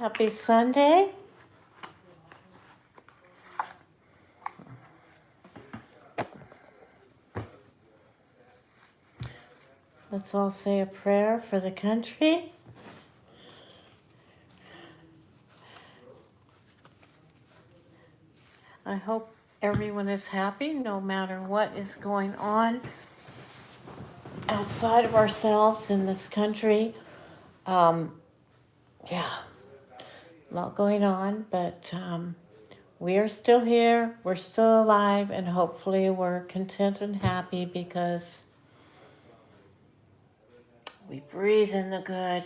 Happy Sunday. Let's all say a prayer for the country. I hope everyone is happy no matter what is going on outside of ourselves in this country. Yeah, a lot going on, but we are still here, we're still alive, and hopefully we're content and happy because we breathe in the good,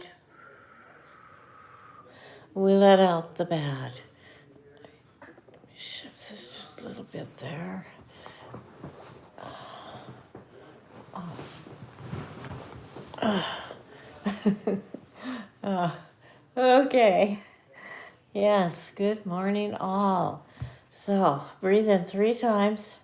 we let out the bad. Let me shift this just a little bit there. Okay. Yes, good morning, all. So, breathe in 3 times.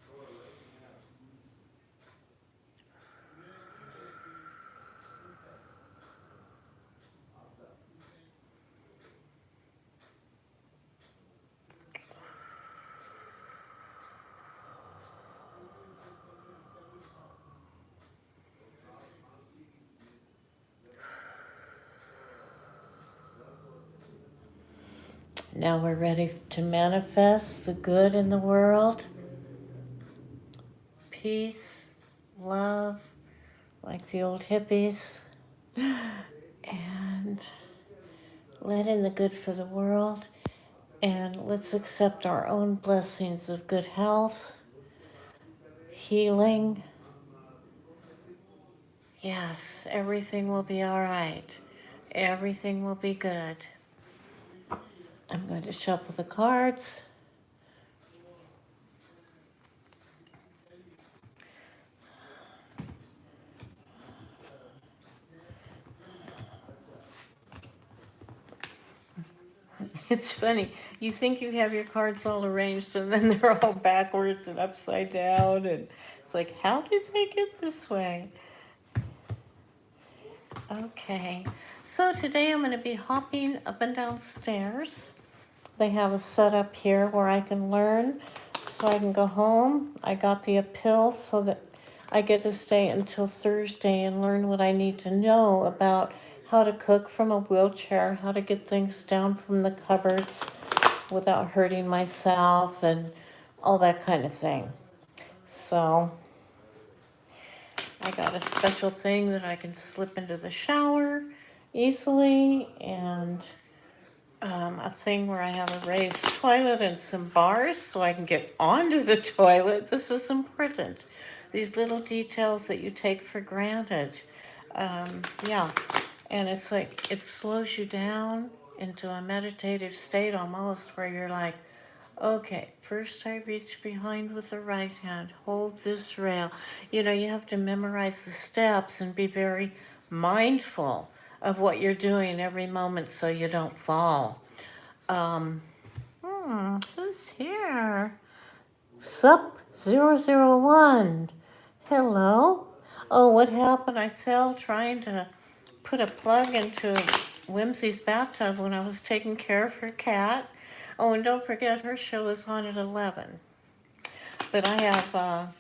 Now we're ready to manifest the good in the world. Peace, love, like the old hippies. And let in the good for the world. And let's accept our own blessings of good health, healing. Yes, everything will be all right. Everything will be good. I'm going to shuffle the cards. It's funny. You think you have your cards all arranged and then they're all backwards and upside down. And it's like, how did they get this way? Okay. So today I'm going to be hopping up and down stairs. They have a setup here where I can learn so I can go home. I got the appeal so that I get to stay until Thursday and learn what I need to know about how to cook from a wheelchair, how to get things down from the cupboards without hurting myself and all that kind of thing. So I got a special thing that I can slip into the shower easily, and a thing where I have a raised toilet and some bars so I can get onto the toilet. This is important. These little details that you take for granted. Yeah, and it's like it slows you down into a meditative state almost where you're like, okay, first I reach behind with the right hand, hold this rail. You know, you have to memorize the steps and be very mindful of what you're doing every moment so you don't fall. Who's here? Sup 001. Hello. Oh, what happened? I fell trying to put a plug into Whimsy's bathtub when I was taking care of her cat. Oh, and don't forget her show is on at 11. But I have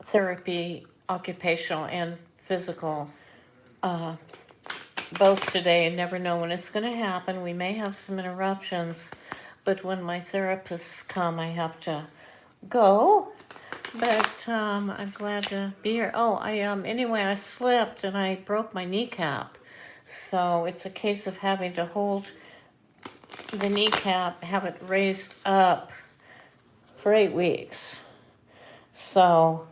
therapy, occupational and physical, both today, and never know when it's going to happen. We may have some interruptions, but when my therapists come, I have to go. But I'm glad to be here. Oh, anyway, I slipped and I broke my kneecap. So it's a case of having to hold the kneecap, have it raised up for 8 weeks. So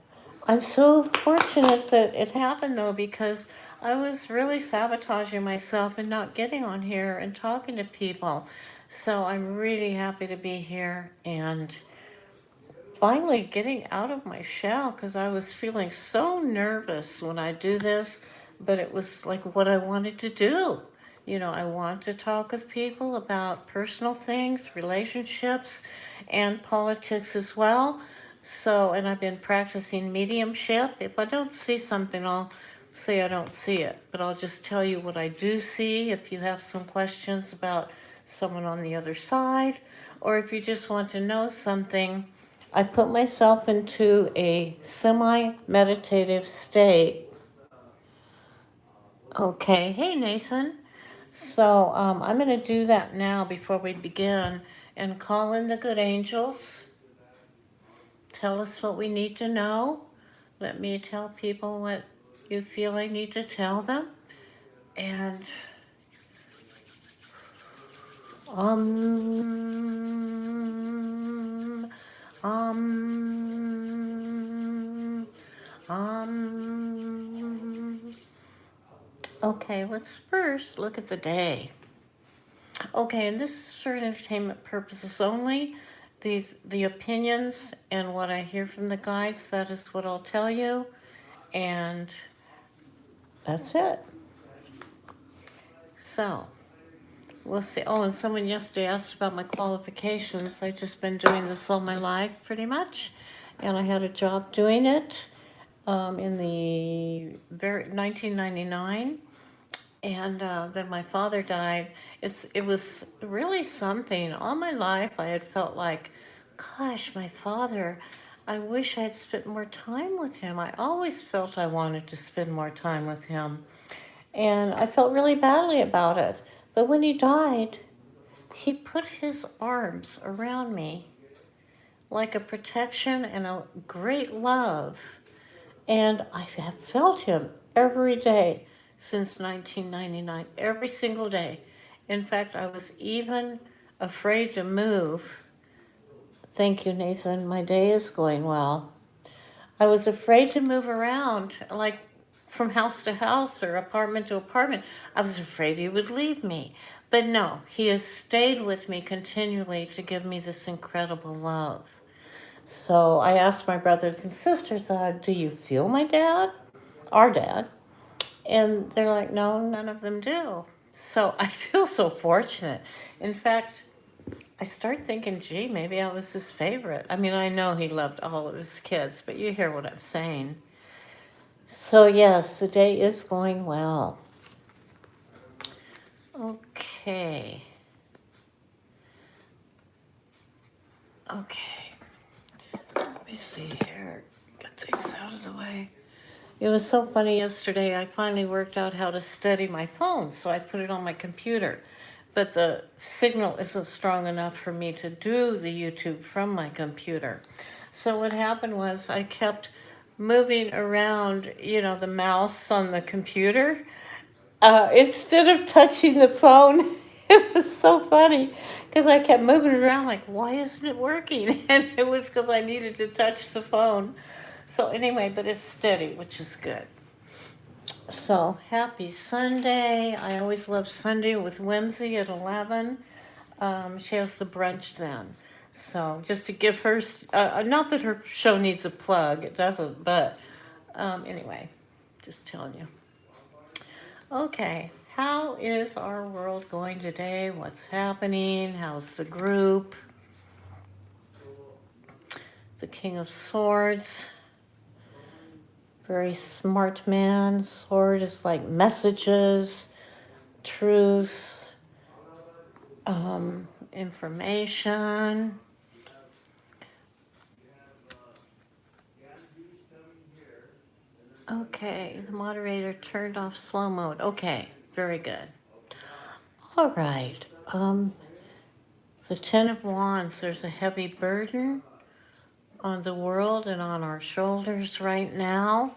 I'm so fortunate that it happened though, because I was really sabotaging myself and not getting on here and talking to people. So I'm really happy to be here and finally getting out of my shell, because I was feeling so nervous when I do this, but it was like what I wanted to do. You know, I want to talk with people about personal things, relationships, and politics as well. So, and I've been practicing mediumship. If I don't see something, I'll say I don't see it, but I'll just tell you what I do see if you have some questions about someone on the other side, or if you just want to know something. I put myself into a semi-meditative state. Okay, hey Nathan. So I'm going to do that now before we begin and call in the good angels. Tell us what we need to know. Let me tell people what you feel I need to tell them. And um, um. Okay, let's first look at the day. Okay, and this is for entertainment purposes only. The opinions and what I hear from the guys, that is what I'll tell you. And that's it. So, we'll see. Oh, and someone yesterday asked about my qualifications. I've just been doing this all my life, pretty much. And I had a job doing it in the 1999. And then my father died. It was really something. All my life, I had felt like, gosh, my father, I wish I'd spent more time with him. I always felt I wanted to spend more time with him. And I felt really badly about it. But when he died, he put his arms around me like a protection and a great love. And I have felt him every day since 1999, every single day. In fact, I was even afraid to move. Thank you, Nathan. My day is going well. I was afraid to move around, like from house to house or apartment to apartment. I was afraid he would leave me. But no, he has stayed with me continually to give me this incredible love. So I asked my brothers and sisters, do you feel my dad? Our dad. And they're like, no, none of them do. So I feel so fortunate. In fact, I start thinking, gee, maybe I was his favorite. I mean, I know he loved all of his kids, but you hear what I'm saying. So yes, the day is going well. Okay. Okay. Let me see here. Get things out of the way. It was so funny yesterday. I finally worked out how to study my phone, so I put it on my computer. But the signal isn't strong enough for me to do the YouTube from my computer. So what happened was I kept moving around, the mouse on the computer instead of touching the phone. It was so funny because I kept moving it around like, why isn't it working? And it was because I needed to touch the phone. So anyway, but it's steady, which is good. So happy Sunday. I always love Sunday with Whimsy at 11. She has the brunch then. So just to give her, not that her show needs a plug, it doesn't, but anyway, just telling you. Okay, how is our world going today? What's happening? How's the group? The King of Swords. Very smart man. Sword is like messages, truth, information. Okay, the moderator turned off slow mode. Okay, very good. All right. The Ten of Wands, there's a heavy burden on the world and on our shoulders right now.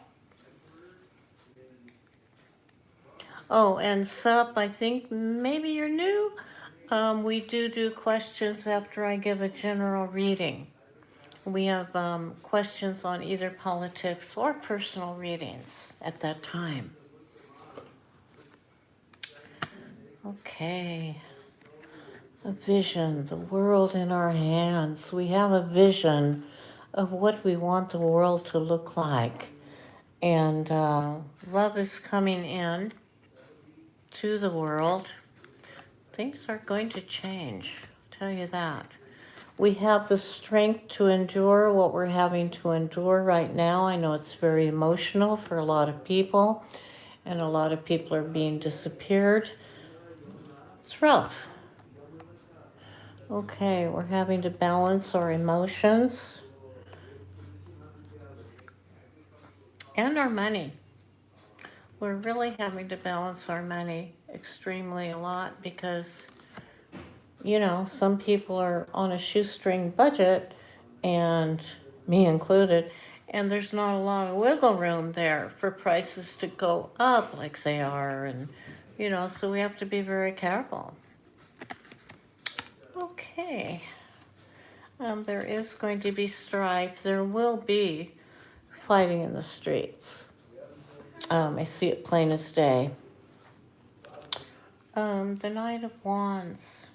Oh, and Sup, I think maybe you're new. We do questions after I give a general reading. We have questions on either politics or personal readings at that time. Okay. A vision, the world in our hands. We have a vision of what we want the world to look like. And love is coming in to the world. Things are going to change, I'll tell you that. We have the strength to endure what we're having to endure right now. I know it's very emotional for a lot of people. and a lot of people are being disappeared. It's rough. Okay, we're having to balance our emotions and our money. We're really having to balance our money extremely a lot because, you know, some people are on a shoestring budget, and me included, and there's not a lot of wiggle room there for prices to go up like they are, and, you know, so we have to be very careful. Okay. There is going to be strife. There will be fighting in the streets. I see it plain as day. The Knight of Wands.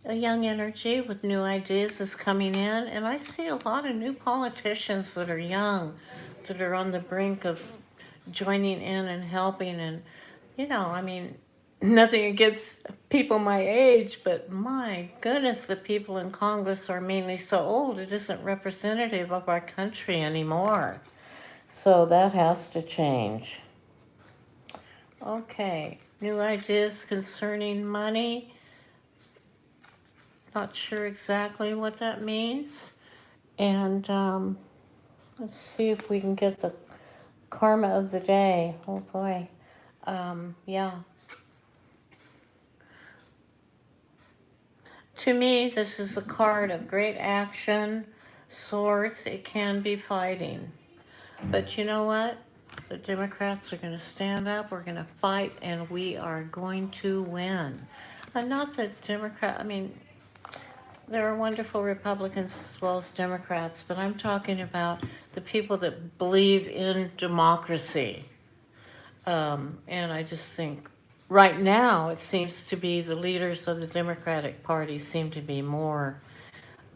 A young energy with new ideas is coming in, and I see a lot of new politicians that are young, that are on the brink of joining in and helping. And, you know, I mean, nothing against people my age, but my goodness, the people in Congress are mainly so old, it isn't representative of our country anymore. So that has to change. Okay, new ideas concerning money. Not sure exactly what that means. And let's see if we can get the karma of the day. Oh boy. Yeah. To me, this is a card of great action, swords. It can be fighting. But you know what? The Democrats are going to stand up, we're going to fight, and we are going to win. Not the Democrat, I mean, there are wonderful Republicans as well as Democrats, but I'm talking about the people that believe in democracy. And I just think right now it seems to be the leaders of the Democratic Party seem to be more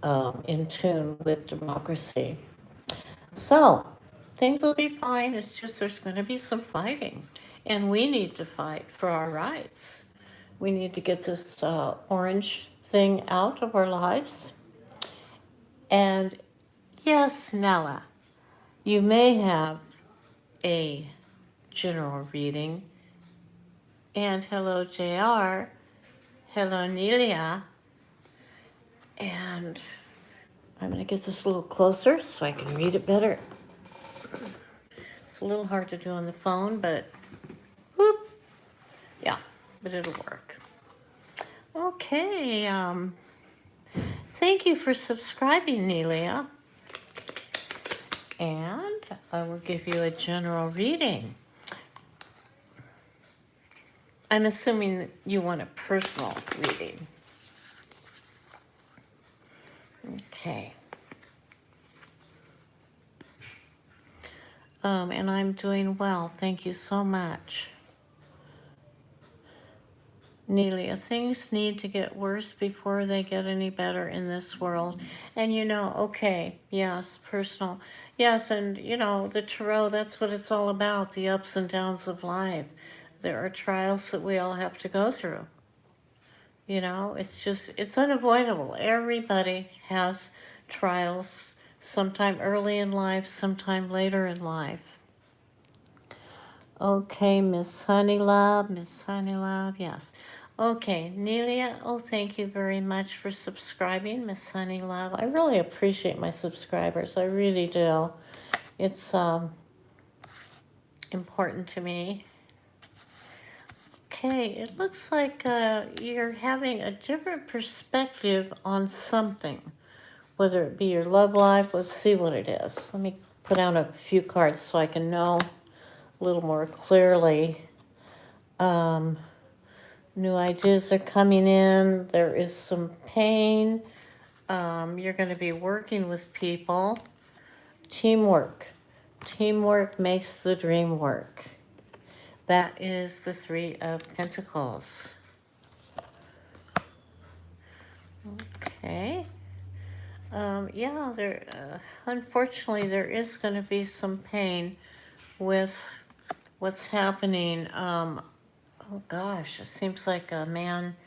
in tune with democracy. So things will be fine. It's just there's going to be some fighting. And we need to fight for our rights. We need to get this orange thing out of our lives. And yes, Nella, you may have a general reading. And hello, JR. Hello, Nelia. And I'm going to get this a little closer so I can read it better. It's a little hard to do on the phone, but whoop. Yeah, but it'll work. Okay, thank you for subscribing, Nelia. And I will give you a general reading. I'm assuming that you want a personal reading. Okay. And I'm doing well. Thank you so much. Nelia, things need to get worse before they get any better in this world. And you know, okay, yes, personal. Yes, and you know, the tarot, that's what it's all about, the ups and downs of life. There are trials that we all have to go through. You know, it's unavoidable. Everybody has trials, sometime early in life, sometime later in life. Okay, Miss Honeylove, yes. Okay, Nelia, oh, thank you very much for subscribing, Miss Honeylove. I really appreciate my subscribers, I really do. It's important to me. Okay, it looks like you're having a different perspective on something, whether it be your love life. Let's see what it is. Let me put out a few cards so I can know a little more clearly. New ideas are coming in. There is some pain. You're going to be working with people. Teamwork. Teamwork makes the dream work. That is the Three of Pentacles. Okay. Yeah, unfortunately, there is going to be some pain with what's happening. Oh gosh, it seems like a man.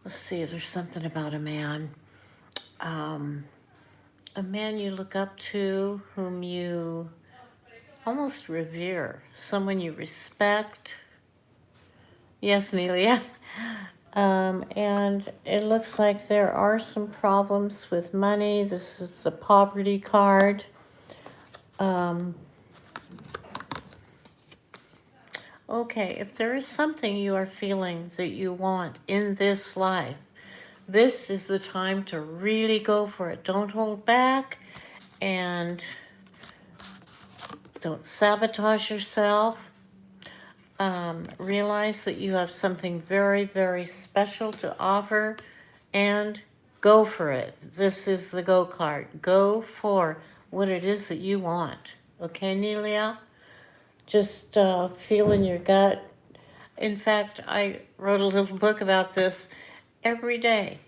Let's see, there's something about a man. a man you look up to, whom you almost revere, someone you respect. Yes, Nelia. And it looks like there are some problems with money. This is the poverty card. Okay, if there is something you are feeling that you want in this life, this is the time to really go for it. Don't hold back and don't sabotage yourself. Realize that you have something very, very special to offer and go for it. This is the go card. Go for what it is that you want. Okay, Nelia? Just feel in your gut. In fact, I wrote a little book about this. Every day,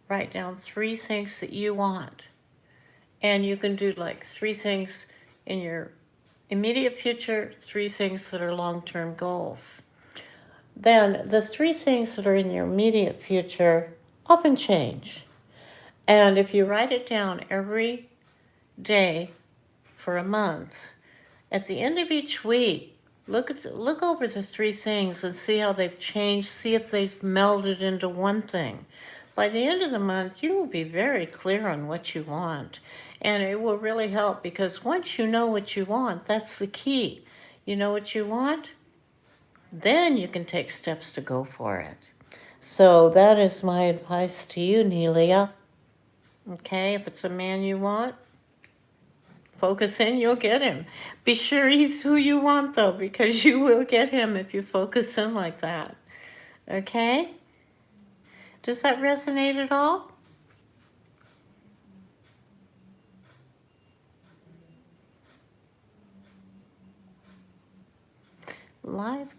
write down 3 things that you want. And you can do like 3 things in your immediate future, 3 things that are long-term goals. Then the 3 things that are in your immediate future often change. And if you write it down every day for a month, at the end of each week, look over the 3 things and see how they've changed, see if they've melded into one thing. By the end of the month, you will be very clear on what you want. And it will really help because once you know what you want, that's the key. You know what you want? Then you can take steps to go for it. So that is my advice to you, Nelia. Okay, if it's a man you want, focus in, you'll get him. Be sure he's who you want, though, because you will get him if you focus in like that. Okay? Does that resonate at all? Live,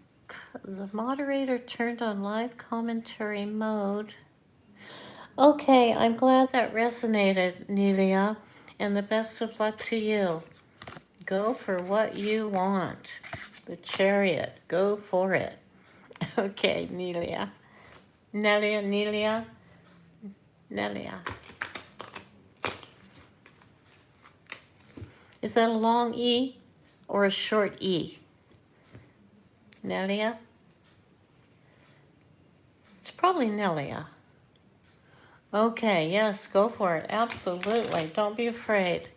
the moderator turned on live commentary mode. Okay, I'm glad that resonated, Nelia, and the best of luck to you. Go for what you want. The chariot, go for it. Okay, Nelia. Nelia. Is that a long E or a short E? Nelia? It's probably Nelia. Okay, yes, go for it. Absolutely. Don't be afraid.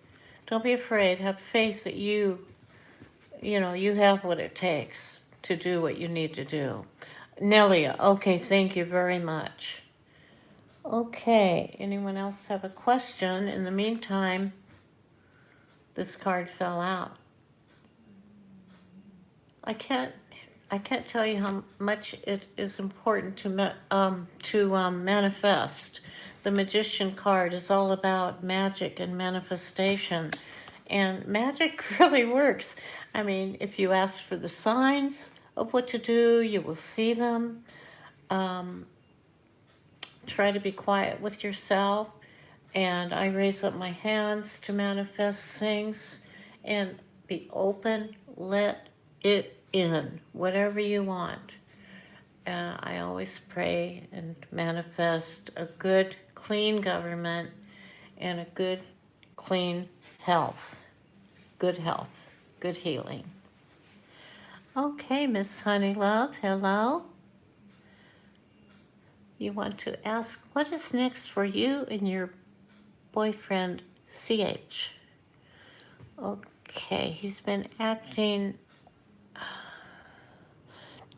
Don't be afraid. Have faith that you have what it takes to do what you need to do. Nelia, okay, thank you very much. Okay, anyone else have a question? In the meantime, this card fell out. I can't tell you how much it is important to manifest. The Magician card is all about magic and manifestation, and magic really works. I mean, if you ask for the signs of what to do, you will see them. Try to be quiet with yourself, and I raise up my hands to manifest things, and be open. Let it in, whatever you want. I always pray and manifest a good, clean government and a good, clean health. Good health, good healing. Okay, Miss Honeylove, hello. You want to ask what is next for you and your boyfriend, CH? Okay, he's been acting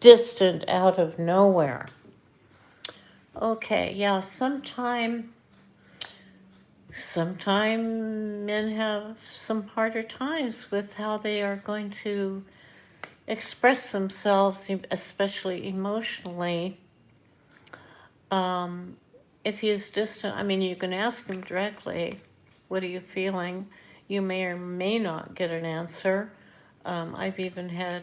distant out of nowhere. Okay, yeah, sometime men have some harder times with how they are going to express themselves, especially emotionally. If he is distant, I mean, you can ask him directly, what are you feeling? You may or may not get an answer. I've even had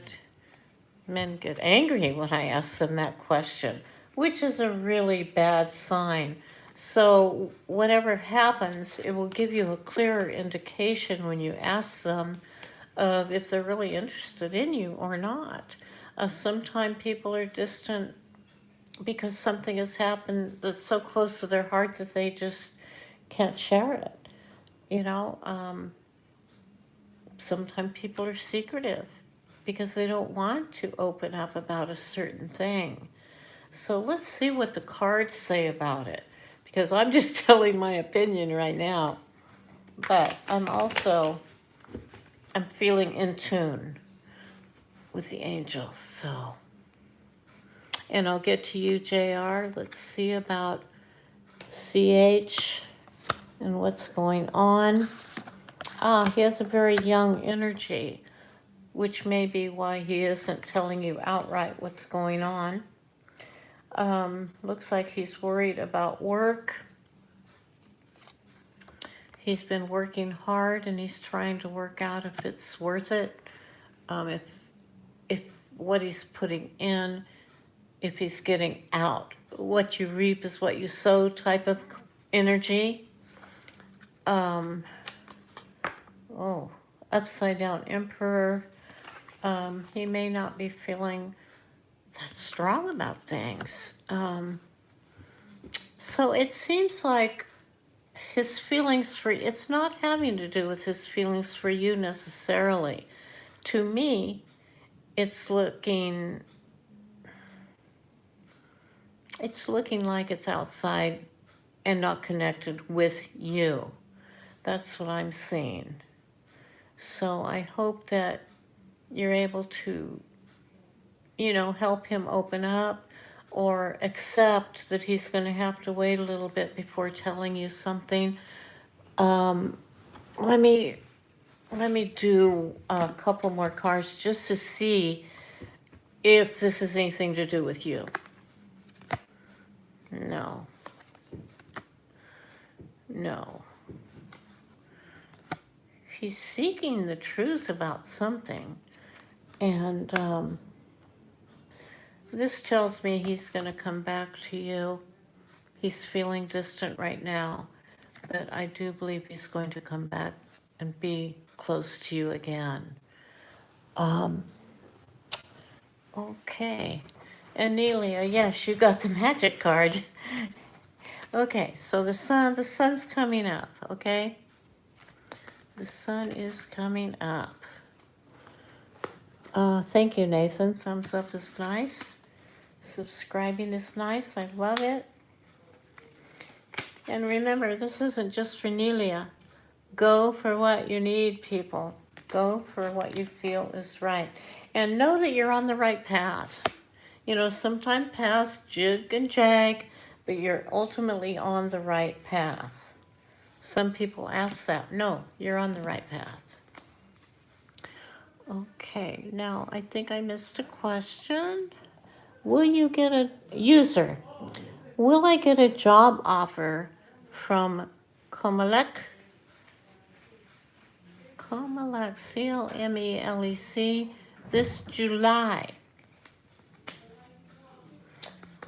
men get angry when I ask them that question, which is a really bad sign. So whatever happens, it will give you a clearer indication when you ask them of if they're really interested in you or not. Sometimes people are distant because something has happened that's so close to their heart that they just can't share it. You know, sometimes people are secretive because they don't want to open up about a certain thing. So let's see what the cards say about it, because I'm just telling my opinion right now. But I'm feeling in tune with the angels. So, and I'll get to you, JR. Let's see about CH and what's going on. He has a very young energy, which may be why he isn't telling you outright what's going on. Looks like he's worried about work. He's been working hard and he's trying to work out if it's worth it. If what he's putting in, if he's getting out. What you reap is what you sow type of energy. Oh, upside down emperor. He may not be feeling that strong about things. So it seems like his feelings for, it's not having to do with his feelings for you necessarily. To me, it's looking like it's outside and not connected with you. That's what I'm seeing. So I hope that you're able to, help him open up or accept that he's going to have to wait a little bit before telling you something. Let me do a couple more cards just to see if this has anything to do with you. No. He's seeking the truth about something. And this tells me he's going to come back to you. He's feeling distant right now, but I do believe he's going to come back and be close to you again. Okay. Anelia, yes, you got the magic card. Okay, so the sun's coming up, okay? The sun is coming up. Thank you, Nathan. Thumbs up is nice. Subscribing is nice. I love it. And remember, this isn't just for Nelia. Go for what you need, people. Go for what you feel is right. And know that you're on the right path. Sometimes paths jig and jag, but you're ultimately on the right path. Some people ask that. No, you're on the right path. Okay, now I think I missed a question. Will you get a user? Will I get a job offer from Comelec? Comelec, CLMELEC, this July.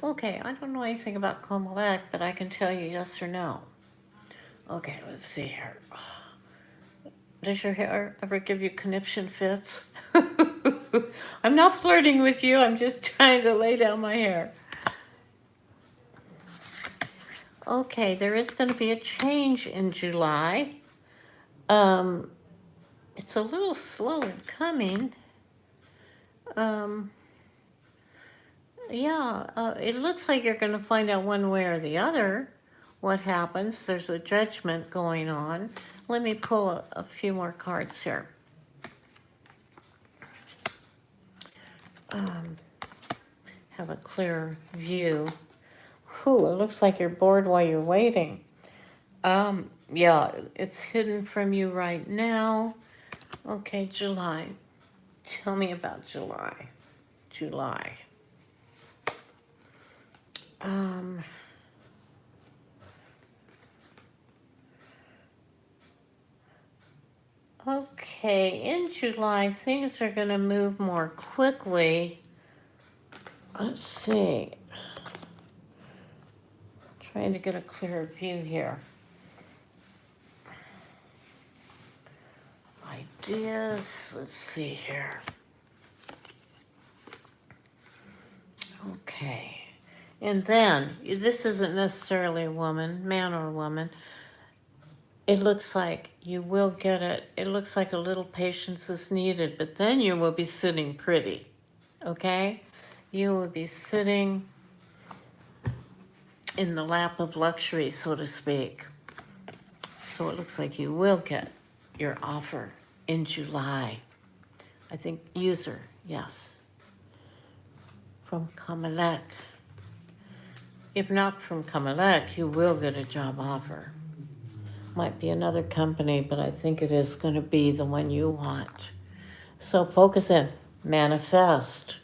Okay, I don't know anything about Comelec, but I can tell you yes or no. Okay, let's see here. Does your hair ever give you conniption fits? I'm not flirting with you. I'm just trying to lay down my hair. Okay, there is going to be a change in July. It's a little slow in coming. It looks like you're going to find out one way or the other what happens. There's a judgment going on. Let me pull a few more cards here. Have a clearer view. Whew, it looks like you're bored while you're waiting. Yeah, it's hidden from you right now. Okay, July. Tell me about July. Okay, in July, things are going to move more quickly. Let's see. Trying to get a clearer view here. Ideas. Let's see here. Okay. And then, this isn't necessarily a woman, man or woman. it looks like you will get it. It looks like a little patience is needed, but then you will be sitting pretty, okay? You will be sitting in the lap of luxury, so to speak. So it looks like you will get your offer in July. I think user, yes, from Kamalek. If not from Kamalek, you will get a job offer. Might be another company, but I think it is going to be the one you want. So focus in, manifest,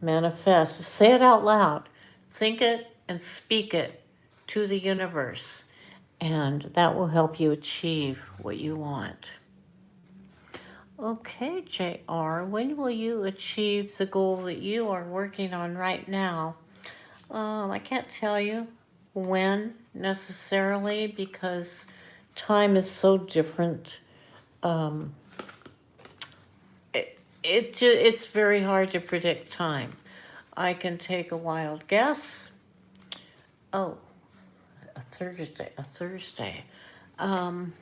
manifest. Say it out loud. Think it and speak it to the universe. And that will help you achieve what you want. Okay, JR, when will you achieve the goal that you are working on right now? I can't tell you when necessarily because time is so different. Um, it's very hard to predict time. I can take a wild guess. Oh, a Thursday. Um,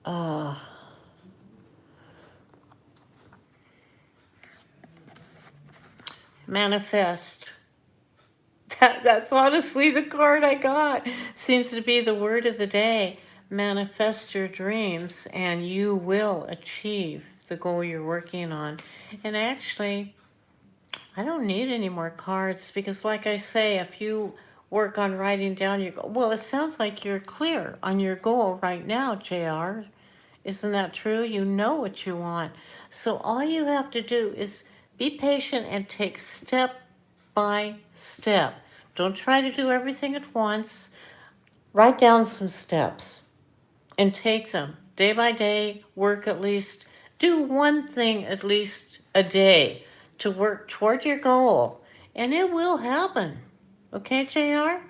uh, manifest. That's honestly the card I got. Seems to be the word of the day. Manifest your dreams and you will achieve the goal you're working on. And actually, I don't need any more cards because, like I say, if you work on writing down your goal, well, it sounds like you're clear on your goal right now, JR. Isn't that true? You know what you want. So all you have to do is be patient and take step by step. Don't try to do everything at once. Write down some steps and take them day by day. Work at least, do one thing at least a day to work toward your goal, and it will happen. Okay, JR?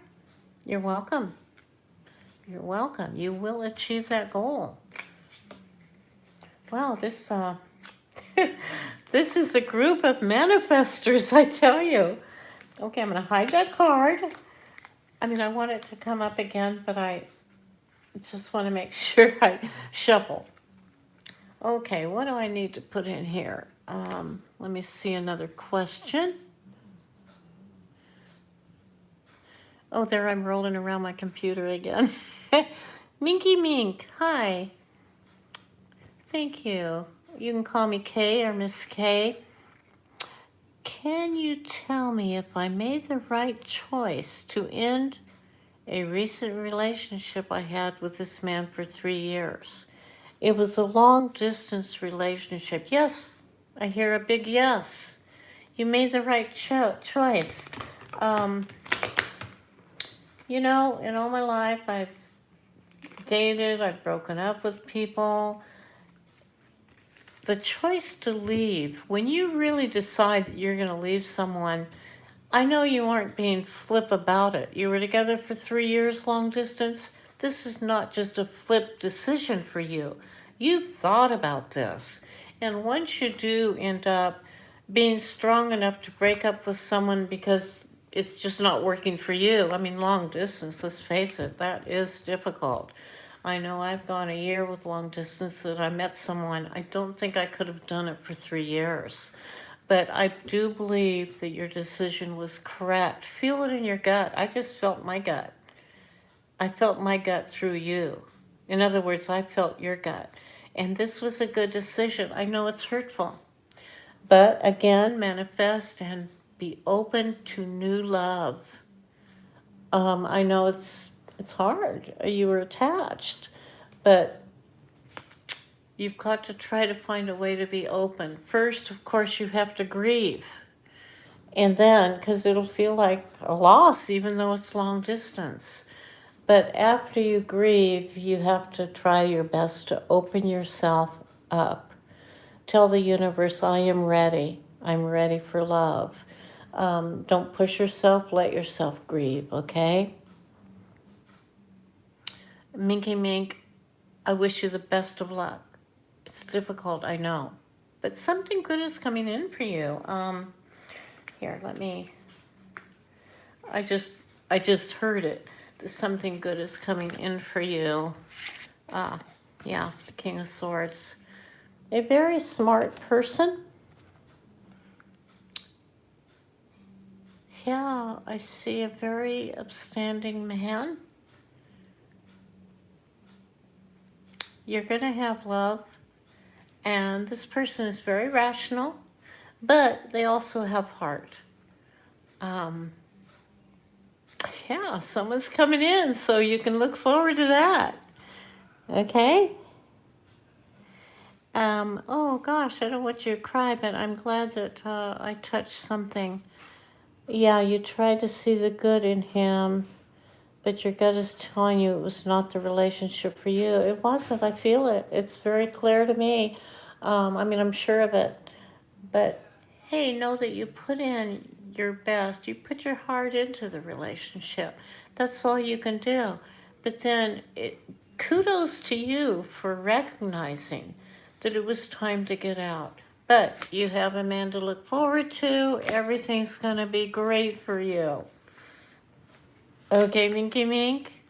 You're welcome. You're welcome. You will achieve that goal. Wow, this this is the group of manifestors, I tell you. Okay, I'm going to hide that card. I mean, I want it to come up again, but I just want to make sure I shuffle. Okay, what do I need to put in here? Let me see another question. Oh, there I'm rolling around my computer again. Minky Mink, hi. Thank you. You can call me Kay or Miss K. Can you tell me if I made the right choice to end a recent relationship I had with this man for 3 years? It was a long distance relationship. Yes, I hear a big yes. You made the right choice. Um, you know, in all my life, I've dated, I've broken up with people. The choice to leave, when you really decide that you're going to leave someone, I know you aren't being flip about it. You were together for 3 years, long distance. This is not just a flip decision for you. You've thought about this. And once you do end up being strong enough to break up with someone because it's just not working for you, I mean, long distance, let's face it, that is difficult. I know I've gone a year with long distance that I met someone. I don't think I could have done it for 3 years. But I do believe that your decision was correct. Feel it in your gut. I just felt my gut. I felt my gut through you. In other words, I felt your gut. And this was a good decision. I know it's hurtful. But again, manifest and be open to new love. I know it's hard. You were attached. But you've got to try to find a way to be open. First, of course, you have to grieve. And then, because it'll feel like a loss, even though it's long distance. But after you grieve, you have to try your best to open yourself up. Tell the universe, I am ready. I'm ready for love. Don't push yourself, let yourself grieve, okay? Minky Mink, I wish you the best of luck. It's difficult, I know. But something good is coming in for you. Here, let me, I just heard it. something good is coming in for you. Yeah, the King of Swords. A very smart person. Yeah, I see a very upstanding man. You're going to have love, and this person is very rational, but they also have heart. Yeah, someone's coming in, so you can look forward to that. Okay? Oh gosh, I don't want you to cry, but I'm glad that I touched something. Yeah, you tried to see the good in him, but your gut is telling you it was not the relationship for you. It wasn't. I feel it. It's very clear to me. I mean, I'm sure of it. But hey, know that you put in your best. You put your heart into the relationship. That's all you can do. But then, kudos to you for recognizing that it was time to get out. But you have a man to look forward to. Everything's going to be great for you. Okay, Minky Mink?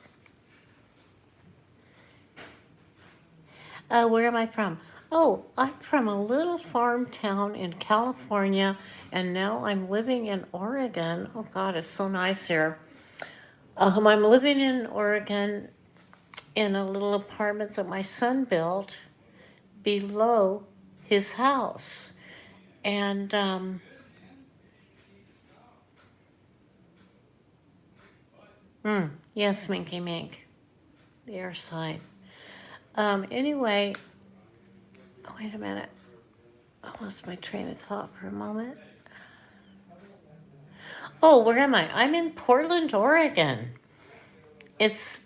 Where am I from? Oh, I'm from a little farm town in California, and now I'm living in Oregon. Oh, God, it's so nice here. I'm living in Oregon in a little apartment that my son built below his house. And yes, Minky Mink, the air side. Anyway, oh, wait a minute. I lost my train of thought for a moment. Oh, where am I? I'm in Portland, Oregon. It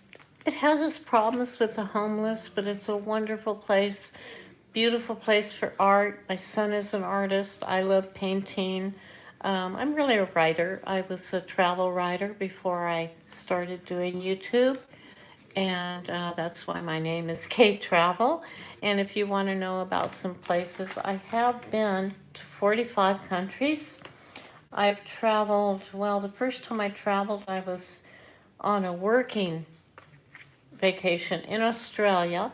has its problems with the homeless, but it's a wonderful place, beautiful place for art. My son is an artist. I love painting. I'm really a writer. I was a travel writer before I started doing YouTube, and that's why my name is K Travel. And if you want to know about some places, I have been to 45 countries. I've traveled, well, the first time I traveled, I was on a working vacation in Australia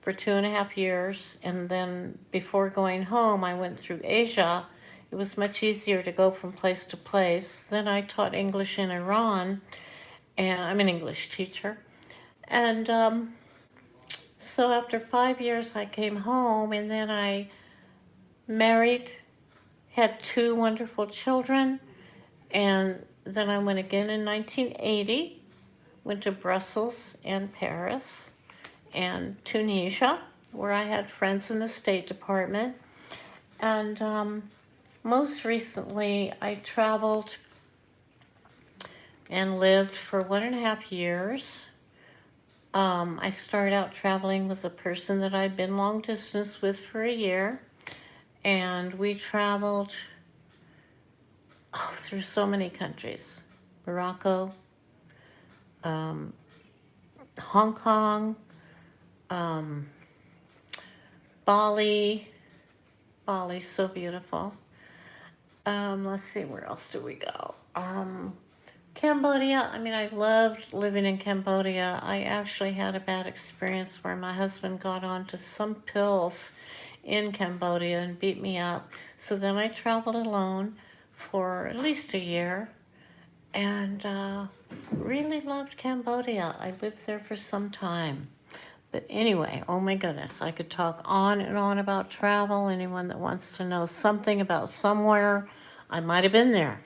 for 2.5 years. And then before going home, I went through Asia. It was much easier to go from place to place. Then I taught English in Iran, and I'm an English teacher. And so after 5 years, I came home, and then I married, had 2 wonderful children, and then I went again in 1980, went to Brussels and Paris and Tunisia, where I had friends in the State Department. And most recently, I traveled and lived for 1.5 years. I started out traveling with a person that I'd been long distance with for a year, and we traveled through so many countries: Morocco, Hong Kong, Bali. Bali's so beautiful. Let's see, where else do we go? Cambodia. I mean, I loved living in Cambodia. I actually had a bad experience where my husband got onto some pills in Cambodia and beat me up. So then I traveled alone for at least a year, and really loved Cambodia. I lived there for some time. But anyway, oh my goodness, I could talk on and on about travel. Anyone that wants to know something about somewhere, I might have been there.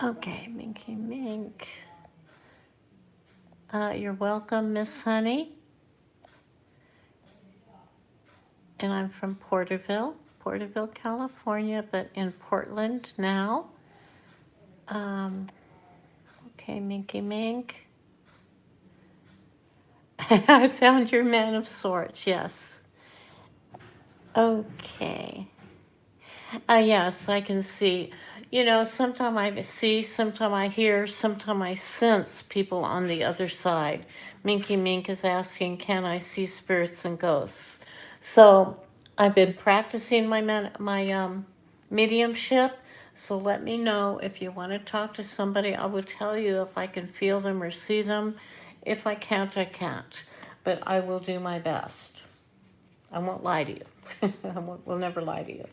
Okay, Minky Mink. You're welcome, Miss Honey. And I'm from Porterville, California, but in Portland now. Okay, Minky Mink. I found your man of sorts, yes. Okay. Yes, I can see. You know, sometimes I see, sometimes I hear, sometimes I sense people on the other side. Minky Mink is asking, can I see spirits and ghosts? So I've been practicing my mediumship, So let me know if you want to talk to somebody. I will tell you if I can feel them or see them. If I can't, I can't. But I will do my best. I won't lie to you. We'll never lie to you.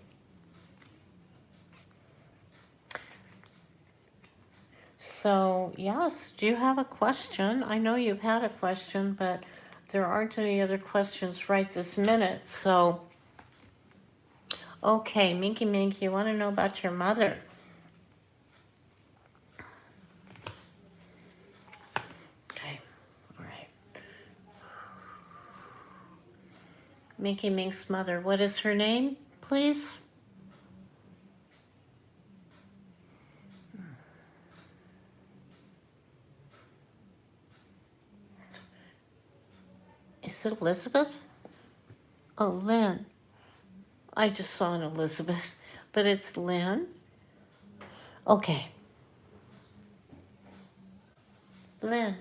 So, yes, do you have a question? I know you've had a question, but there aren't any other questions right this minute. So, okay, Minky Minky, you want to know about your mother? Okay, all right. Minky Mink's mother, what is her name, please? Is it Elizabeth? Oh, Lynn. I just saw an Elizabeth, but it's Lynn. Okay, Lynn.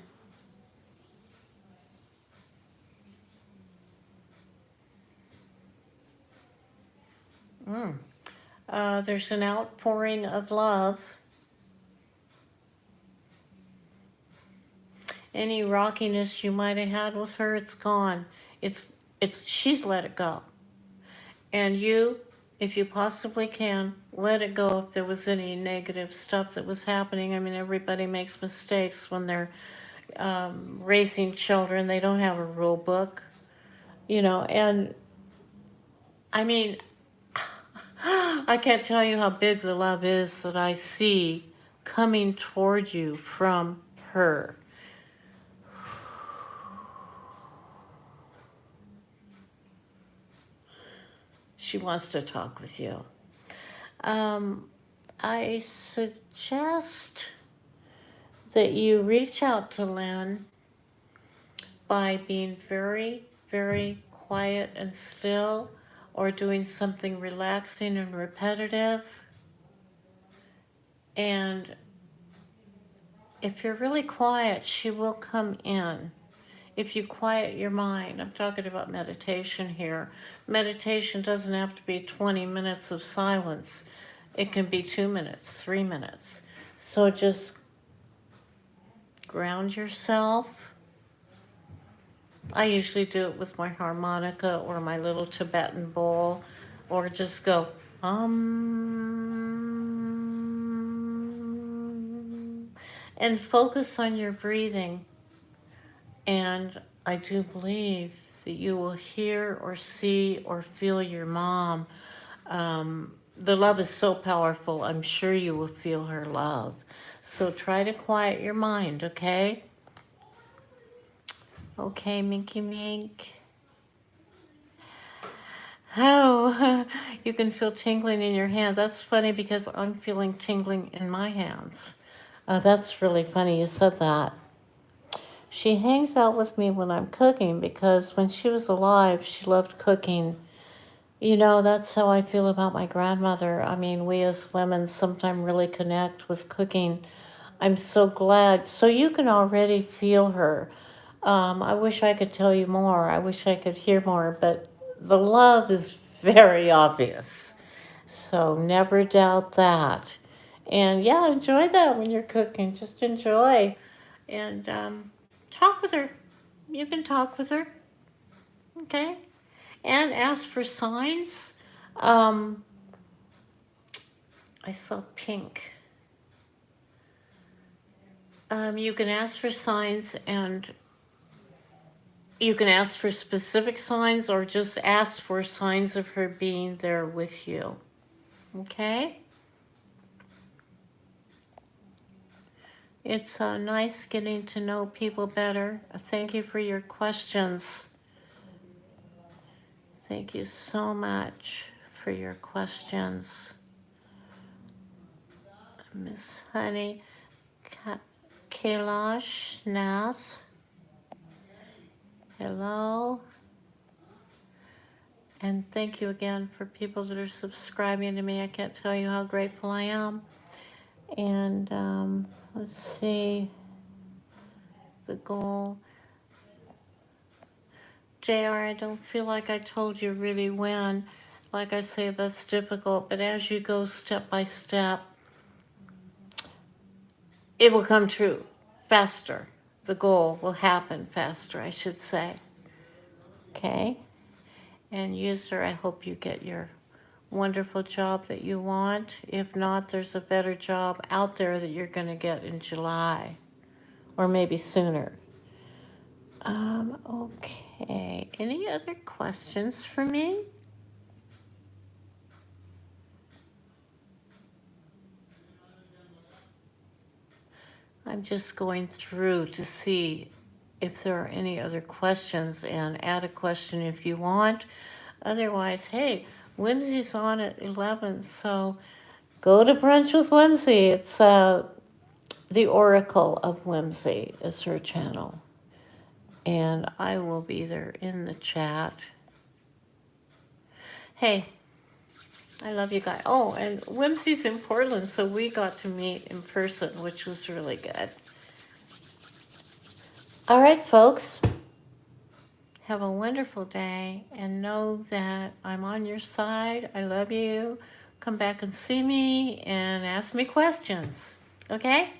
There's an outpouring of love. Any rockiness you might have had with her, it's gone. She's let it go. And you, if you possibly can, let it go if there was any negative stuff that was happening. I mean, everybody makes mistakes when they're raising children. They don't have a rule book, and I mean, I can't tell you how big the love is that I see coming toward you from her. She wants to talk with you. I suggest that you reach out to Lynn by being very, very quiet and still, or doing something relaxing and repetitive. And if you're really quiet, she will come in. If you quiet your mind, I'm talking about meditation here. Meditation doesn't have to be 20 minutes of silence. It can be 2 minutes, 3 minutes. So just ground yourself. I usually do it with my harmonica or my little Tibetan bowl, or just go, and focus on your breathing. And I do believe that you will hear or see or feel your mom. The love is so powerful, I'm sure you will feel her love. So try to quiet your mind, okay? Okay, Minky Mink. Oh, you can feel tingling in your hands. That's funny because I'm feeling tingling in my hands. That's really funny you said that. She hangs out with me when I'm cooking because when she was alive, she loved cooking. That's how I feel about my grandmother. I mean, we as women sometimes really connect with cooking. I'm so glad. So you can already feel her. I wish I could tell you more. I wish I could hear more, but the love is very obvious. So never doubt that. And yeah, enjoy that when you're cooking. Just enjoy. And talk with her. You can talk with her. Okay? And ask for signs. I saw pink. You can ask for signs, and you can ask for specific signs or just ask for signs of her being there with you. Okay? It's nice getting to know people better. Thank you for your questions. Thank you so much for your questions. Miss Honey, Kailash Nath. Hello. And thank you again for people that are subscribing to me. I can't tell you how grateful I am. And let's see the goal. JR, I don't feel like I told you really when. Like I say, that's difficult. But as you go step by step, it will come true faster. The goal will happen faster, I should say. Okay? And user, I hope you get your wonderful job that you want. If not, there's a better job out there that you're going to get in July or maybe sooner. Okay. Any other questions for me? I'm just going through to see if there are any other questions, and add a question if you want. Otherwise, hey, Whimsy's on at 11, so go to brunch with Whimsy. It's the Oracle of Whimsy is her channel. And I will be there in the chat. Hey, I love you guys. Oh, and Whimsy's in Portland, so we got to meet in person, which was really good. All right, folks. Have a wonderful day, and know that I'm on your side. I love you. Come back and see me and ask me questions. Okay?